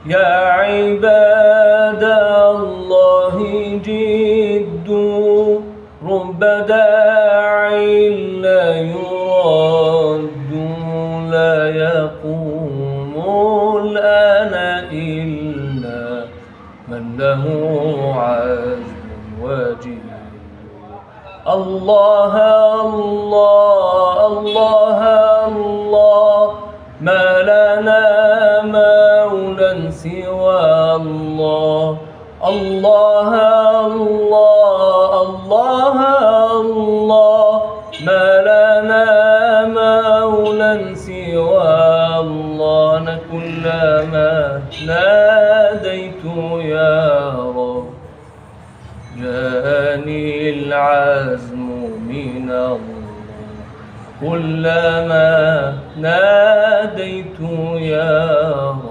يا عباد الله جدوا رب داع لا يرد لا يقوم الآن إلا من له عزم وجد. الله الله الله الله ما لنا مولى سوى الله. الله الله الله الله ما لنا مولى سوى الله. كلما ناديت يا رب جاني العزم من الله. كلما ناديت يا رب